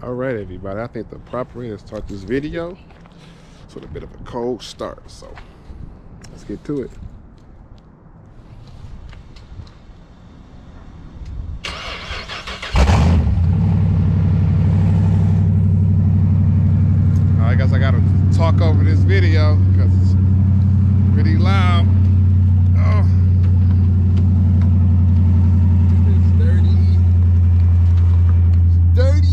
All right, everybody, I think the proper way to start this video is with a bit of a cold start. So let's get to it. I guess I gotta talk over this video because it's pretty loud. Oh. It's dirty. It's dirty.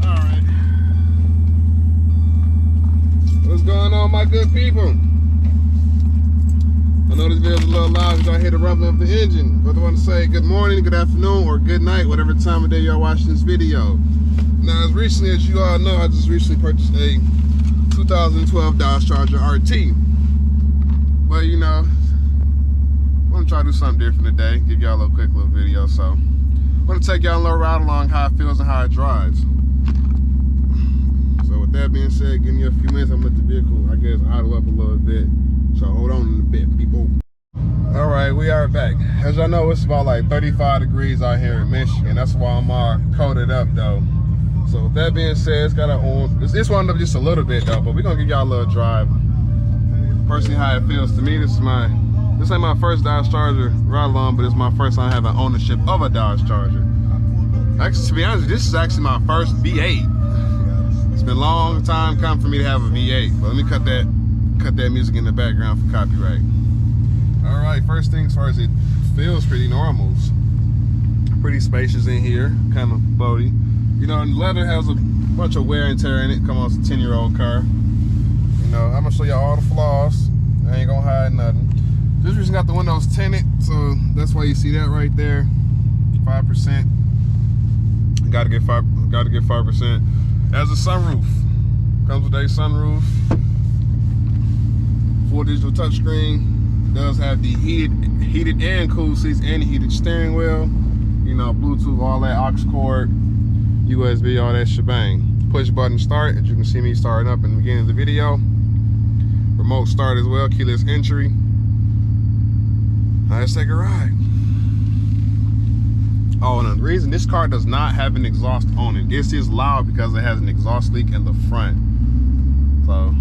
All right. What's going on, my good people? I know this video's a little loud because I hear the rumbling of the engine, but I want to say good morning, good afternoon, or good night, whatever time of day you're watching this video. Now, as recently as you all know, I just recently purchased a 2012 Dodge Charger RT. But you know, I'm gonna try to do something different today. Give y'all a quick little video. So, I'm gonna take y'all a little ride along how it feels and how it drives. So, with that being said, give me a few minutes. I'm gonna let the vehicle, I guess, idle up a little bit. So, hold on a bit, people. All right, we are back. As y'all know, it's about like 35 degrees out here in Michigan. That's why I'm all coated up, though. So with that being said, it's got an on. This wound up just a little bit though, but we're gonna give y'all a little drive. Personally, how it feels to me, this ain't my first Dodge Charger ride along, but it's my first time having ownership of a Dodge Charger. Actually, to be honest, this is actually my first V8. It's been a long time coming for me to have a V8, but let me cut that music in the background for copyright. All right, first things first, it feels pretty normal. Pretty spacious in here, kind of boaty. You know, and the leather has a bunch of wear and tear in it. Come on, it's a 10-year-old car. You know, I'm gonna show you all the flaws. I ain't gonna hide nothing. This reason got the windows tinted, so that's why you see that right there. 5%. Gotta get 5%. Has a sunroof. Comes with a sunroof. Full digital touchscreen. Does have the heated and cooled seats and heated steering wheel. You know, Bluetooth, all that, aux cord, USB, all that shebang. Push button start, as you can see me starting up in the beginning of the video. Remote start as well, keyless entry. Let's take a ride. Oh, and the reason this car does not have an exhaust on it, this is loud because it has an exhaust leak in the front. So,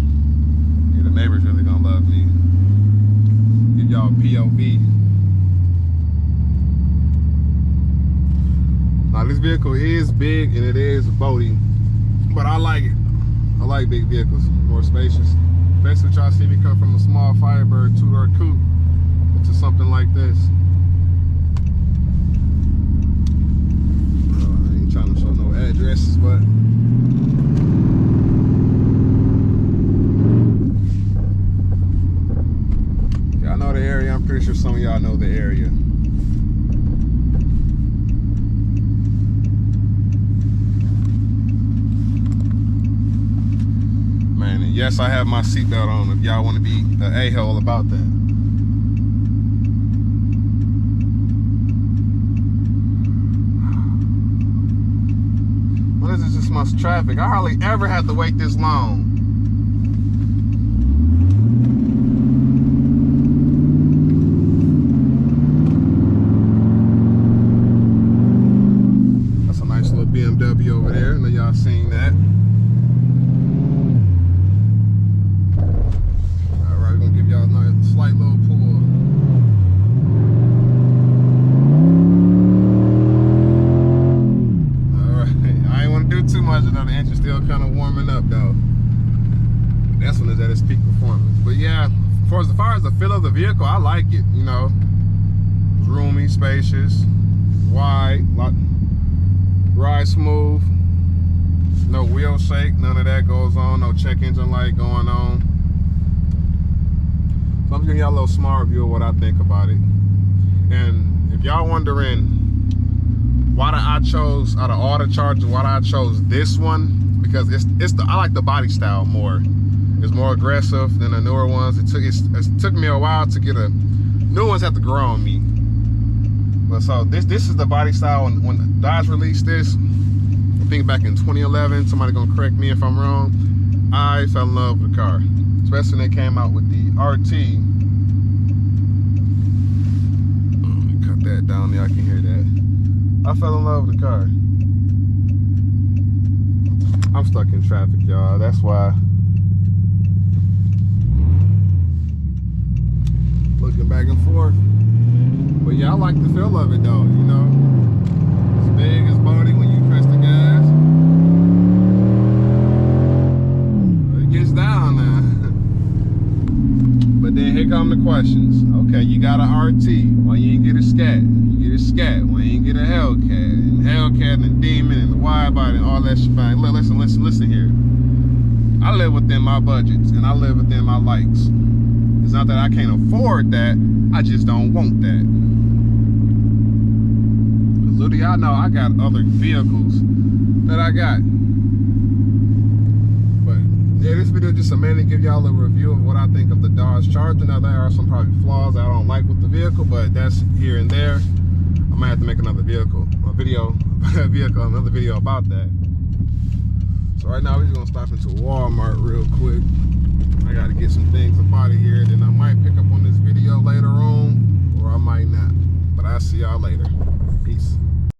yeah, the neighbors really gonna love me. Give y'all POV. Now this vehicle is big and it is boaty, but I like it. I like big vehicles, more spacious. Basically, try to see me come from a small Firebird two-door coupe into something like this. I ain't trying to show no addresses, but y'all know the area. I'm pretty sure some of y'all know the area. Yes, I have my seatbelt on if y'all want to be an a-hole about that. What is this much traffic? I hardly ever had to wait this long. That's a nice little BMW over there. I know y'all seen that. Slight little pull. Alright, I ain't want to do too much, though. The engine's still kind of warming up though. That's when it's at its peak performance. But yeah, as far as the feel of the vehicle, I like it. You know, it's roomy, spacious, wide, ride smooth, no wheel shake, none of that goes on, no check engine light going on. So I'm giving y'all a little small review of what I think about it. And if y'all wondering why I chose, out of all the Chargers, why I chose this one, because I like the body style more. It's more aggressive than the newer ones. It took me a while to get new ones have to grow on me. But so this is the body style. When Dodge released this, I think back in 2011, somebody gonna correct me if I'm wrong, I fell in love with the car. Especially when they came out with the RT. Cut that down there, I can hear that. I fell in love with the car. I'm stuck in traffic, y'all. That's why. Looking back and forth. But yeah, I like the feel of it though, you know. It's big, it's body when you press the gas. It gets down now. But then here come the questions. Okay, you got an RT. Why you ain't get a Scat? You get a Scat. Why you ain't get a Hellcat? And Hellcat and the Demon and the wide body and all that shit. Look, listen here. I live within my budgets and I live within my likes. It's not that I can't afford that, I just don't want that. Cause little y'all know I got other vehicles that I got. But yeah, this video is just a minute to give y'all a review of what I think of the Dodge Charger. Now there are some probably flaws that I don't like with the vehicle, but that's here and there. I might have to make another video about that. So right now we're just gonna stop into Walmart real quick. I gotta get some things up out of here, then I might pick up on this video later on, or I might not. But I'll see y'all later. Peace.